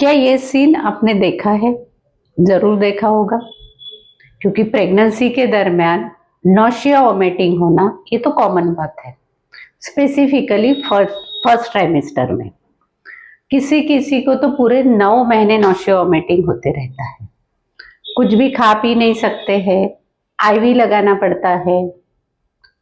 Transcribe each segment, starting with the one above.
क्या ये सीन आपने देखा है? ज़रूर देखा होगा, क्योंकि प्रेगनेंसी के दरमियान नौशिया वोमिटिंग होना ये तो कॉमन बात है, स्पेसिफिकली फर्स्ट ट्राइमेस्टर में। किसी किसी को तो पूरे 9 महीने नौशिया वोमिटिंग होते रहता है, कुछ भी खा पी नहीं सकते हैं, आईवी लगाना पड़ता है,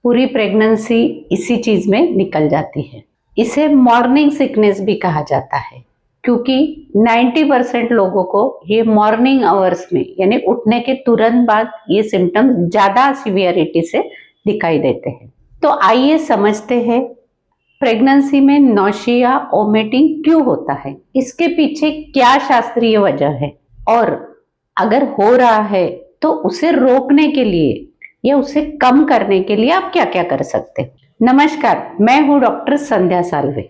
पूरी प्रेगनेंसी इसी चीज में निकल जाती है। इसे मॉर्निंग सिकनेस भी कहा जाता है, क्योंकि 90% लोगों को ये मॉर्निंग आवर्स में यानी उठने के तुरंत बाद ये सिम्टम्स ज्यादा सिवियरिटी से दिखाई देते हैं। तो आइए समझते हैं प्रेगनेंसी में नौशिया वोमिटिंग क्यों होता है, इसके पीछे क्या शास्त्रीय वजह है, और अगर हो रहा है तो उसे रोकने के लिए या उसे कम करने के लिए आप क्या क्या कर सकते हैं। नमस्कार, मैं हूं डॉक्टर संध्या साल्वे,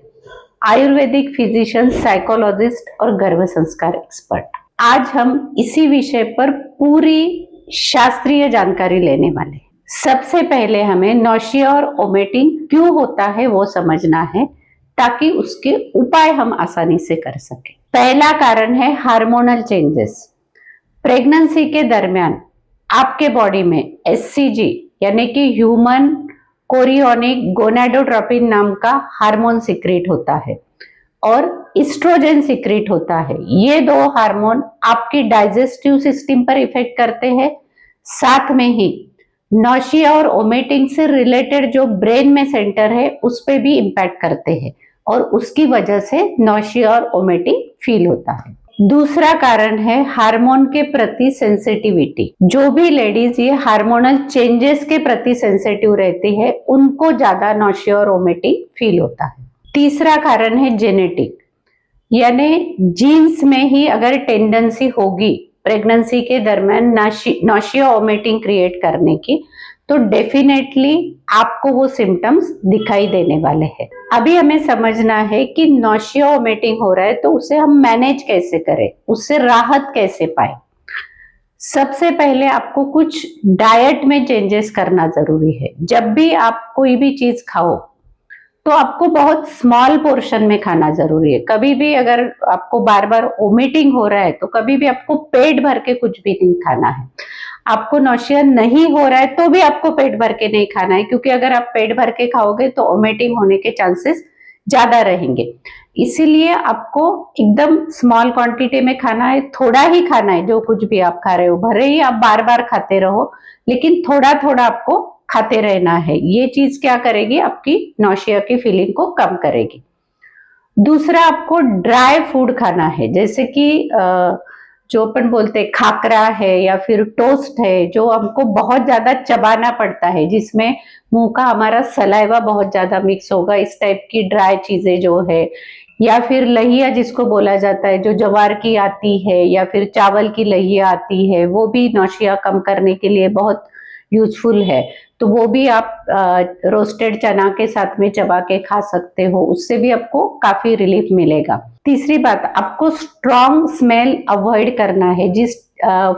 आयुर्वेदिक फिजिशियन, साइकोलॉजिस्ट और गर्भ संस्कार एक्सपर्ट। आज हम इसी विषय पर पूरी शास्त्रीय जानकारी लेने वाले हैं। सबसे पहले हमें नौशिया और वोमिटिंग क्यों होता है वो समझना है, ताकि उसके उपाय हम आसानी से कर सकें। पहला कारण है हार्मोनल चेंजेस। प्रेगनेंसी के दरमियान आपके बॉडी में एचसीजी यानी कि ह्यूमन कोरियोनिक गोनाडोट्रोपिन नाम का हार्मोन सिक्रेट होता है और इस्ट्रोजन सिक्रेट होता है। ये दो हार्मोन आपकी डाइजेस्टिव सिस्टम पर इफेक्ट करते हैं, साथ में ही नौशिया और वोमिटिंग से रिलेटेड जो ब्रेन में सेंटर है उस पे भी इम्पैक्ट करते हैं और उसकी वजह से नौशिया और वोमिटिंग फील होता है। दूसरा कारण है हार्मोन के प्रति सेंसिटिविटी। जो भी लेडीज ये हार्मोनल चेंजेस के प्रति सेंसिटिव रहती है उनको ज्यादा नौशिया और वोमिटिंग फील होता है। तीसरा कारण है जेनेटिक, यानी जीन्स में ही अगर टेंडेंसी होगी प्रेगनेंसी के दरमियान नौशिया वोमिटिंग क्रिएट करने की, तो डेफिनेटली आपको वो सिम्टम्स दिखाई देने वाले हैं। अभी हमें समझना है कि नौशिया वोमिटिंग हो रहा है तो उसे हम मैनेज कैसे करें, उससे राहत कैसे पाए। सबसे पहले आपको कुछ डाइट में चेंजेस करना जरूरी है। जब भी आप कोई भी चीज खाओ तो आपको बहुत स्मॉल पोर्शन में खाना जरूरी है। कभी भी अगर आपको बार बार वोमिटिंग हो रहा है तो कभी भी आपको पेट भर के कुछ भी नहीं खाना है। आपको नौशिया नहीं हो रहा है तो भी आपको पेट भर के नहीं खाना है, क्योंकि अगर आप पेट भर के खाओगे तो वोमिटिंग होने के चांसेस ज्यादा रहेंगे। इसीलिए आपको एकदम स्मॉल क्वांटिटी में खाना है, थोड़ा ही खाना है। जो कुछ भी आप खा रहे हो, भले ही आप बार बार खाते रहो, लेकिन थोड़ा थोड़ा आपको खाते रहना है। ये चीज क्या करेगी, आपकी नौशिया की फीलिंग को कम करेगी। दूसरा, आपको ड्राई फूड खाना है, जैसे कि जो अपन बोलते हैं खाकरा है या फिर टोस्ट है, जो हमको बहुत ज्यादा चबाना पड़ता है, जिसमें मुंह का हमारा सलाइवा बहुत ज्यादा मिक्स होगा, इस टाइप की ड्राई चीजें जो है, या फिर लहिया जिसको बोला जाता है, जो ज्वार की आती है या फिर चावल की लहिया आती है, वो भी नौशिया कम करने के लिए बहुत यूजफुल है। तो वो भी आप रोस्टेड चना के साथ में चबा के खा सकते हो, उससे भी आपको काफी रिलीफ मिलेगा। तीसरी बात, आपको स्ट्रॉन्ग स्मेल अवॉइड करना है। जिस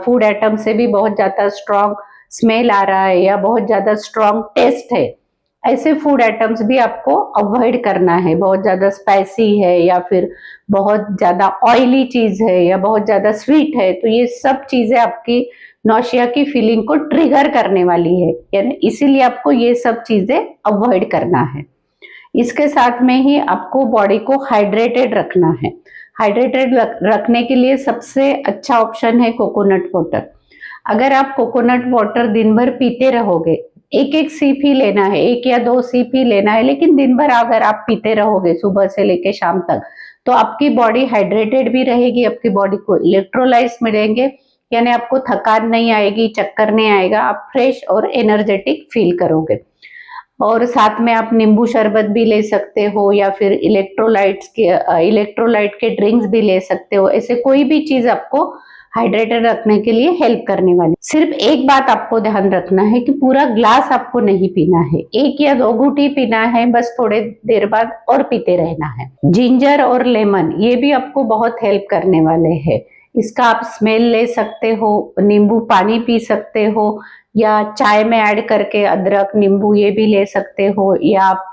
फूड आइटम से भी बहुत ज्यादा स्ट्रॉन्ग स्मेल आ रहा है या बहुत ज्यादा स्ट्रॉन्ग टेस्ट है, ऐसे फूड आइटम्स भी आपको अवॉइड करना है। बहुत ज्यादा स्पाइसी है या फिर बहुत ज्यादा ऑयली चीज है या बहुत ज्यादा स्वीट है, तो ये सब चीजें आपकी नौशिया की फीलिंग को ट्रिगर करने वाली है, यानी इसीलिए आपको ये सब चीजें अवॉइड करना है। इसके साथ में ही आपको बॉडी को हाइड्रेटेड रखना है। हाइड्रेटेड रखने के लिए सबसे अच्छा ऑप्शन है कोकोनट वाटर। अगर आप कोकोनट वाटर दिन भर पीते रहोगे, एक एक सीप ही लेना है, 1 या 2 सीप ही लेना है, लेकिन दिन भर अगर आप पीते रहोगे सुबह से लेके शाम तक, तो आपकी बॉडी हाइड्रेटेड भी रहेगी, आपकी बॉडी को इलेक्ट्रोलाइट्स मिलेंगे, यानी आपको थकान नहीं आएगी, चक्कर नहीं आएगा, आप फ्रेश और एनर्जेटिक फील करोगे। और साथ में आप नींबू शरबत भी ले सकते हो या फिर इलेक्ट्रोलाइट के ड्रिंक्स भी ले सकते हो। ऐसे कोई भी चीज आपको हाइड्रेटेड रखने के लिए हेल्प करने वाली। सिर्फ एक बात आपको ध्यान रखना है कि पूरा ग्लास आपको नहीं पीना है, 1 या 2 घूंट ही पीना है, बस थोड़े देर बाद और पीते रहना है। जिंजर और लेमन ये भी आपको बहुत हेल्प करने वाले हैं। इसका आप स्मेल ले सकते हो, नींबू पानी पी सकते हो, या चाय में ऐड करके अदरक नींबू ये भी ले सकते हो, या आप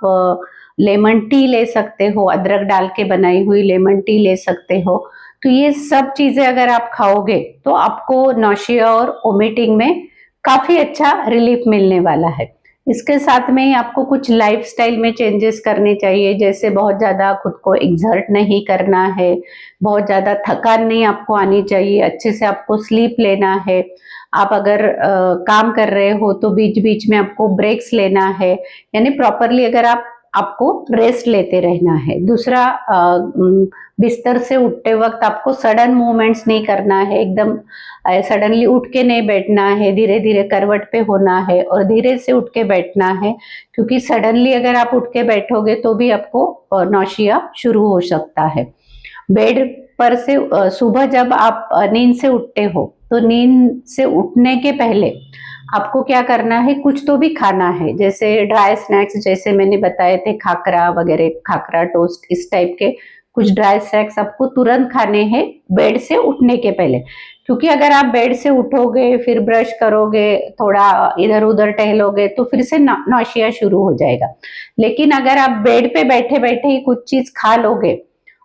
लेमन टी ले सकते हो, अदरक डाल के बनाई हुई लेमन टी ले सकते हो। तो ये सब चीजें अगर आप खाओगे तो आपको नौशिया और वोमिटिंग में काफी अच्छा रिलीफ मिलने वाला है। इसके साथ में ही आपको कुछ लाइफस्टाइल में चेंजेस करने चाहिए, जैसे बहुत ज़्यादा खुद को एक्सर्ट नहीं करना है, बहुत ज़्यादा थकान नहीं आपको आनी चाहिए, अच्छे से आपको स्लीप लेना है। आप अगर काम कर रहे हो तो बीच बीच में आपको ब्रेक्स लेना है, यानी प्रॉपरली अगर आपको रेस्ट लेते रहना है। दूसरा, बिस्तर से उठते वक्त आपको सडन मूवमेंट्स नहीं करना है, एकदम सडनली उठ के नहीं बैठना है, धीरे धीरे करवट पे होना है और धीरे से उठ के बैठना है, क्योंकि सडनली अगर आप उठ के बैठोगे तो भी आपको नौशिया शुरू हो सकता है। बेड पर से सुबह जब आप नींद से उठते हो तो नींद से उठने के पहले आपको क्या करना है, कुछ तो भी खाना है, जैसे ड्राई स्नैक्स, जैसे मैंने बताए थे खाकरा वगैरह, खाकरा टोस्ट, इस टाइप के कुछ ड्राई स्नैक्स आपको तुरंत खाने हैं बेड से उठने के पहले। क्योंकि अगर आप बेड से उठोगे फिर ब्रश करोगे, थोड़ा इधर उधर टहलोगे तो फिर से नौशिया शुरू हो जाएगा। लेकिन अगर आप बेड पे बैठे बैठे ही कुछ चीज खा लोगे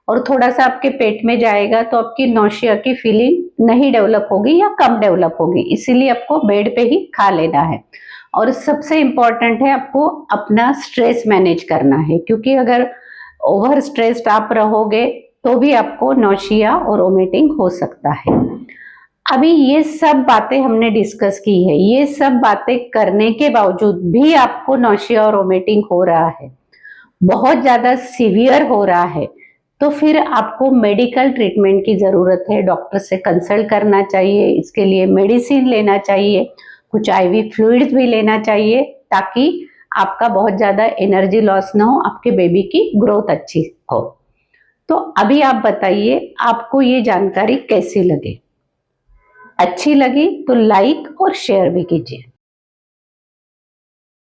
और थोड़ा सा आपके पेट में जाएगा तो आपकी नौशिया की फीलिंग नहीं डेवलप होगी या कम डेवलप होगी, इसीलिए आपको बेड पे ही खा लेना है। और सबसे इम्पोर्टेंट है आपको अपना स्ट्रेस मैनेज करना है, क्योंकि अगर ओवर स्ट्रेस्ड आप रहोगे तो भी आपको नौशिया और वोमिटिंग हो सकता है। अभी ये सब बातें हमने डिस्कस की है, ये सब बातें करने के बावजूद भी आपको नौशिया और वोमिटिंग हो रहा है, बहुत ज्यादा सीवियर हो रहा है, तो फिर आपको मेडिकल ट्रीटमेंट की जरूरत है। डॉक्टर से कंसल्ट करना चाहिए, इसके लिए मेडिसिन लेना चाहिए, कुछ आईवी फ्लूइड्स भी लेना चाहिए, ताकि आपका बहुत ज्यादा एनर्जी लॉस ना हो, आपके बेबी की ग्रोथ अच्छी हो। तो अभी आप बताइए आपको ये जानकारी कैसी लगी? अच्छी लगी तो लाइक और शेयर भी कीजिए।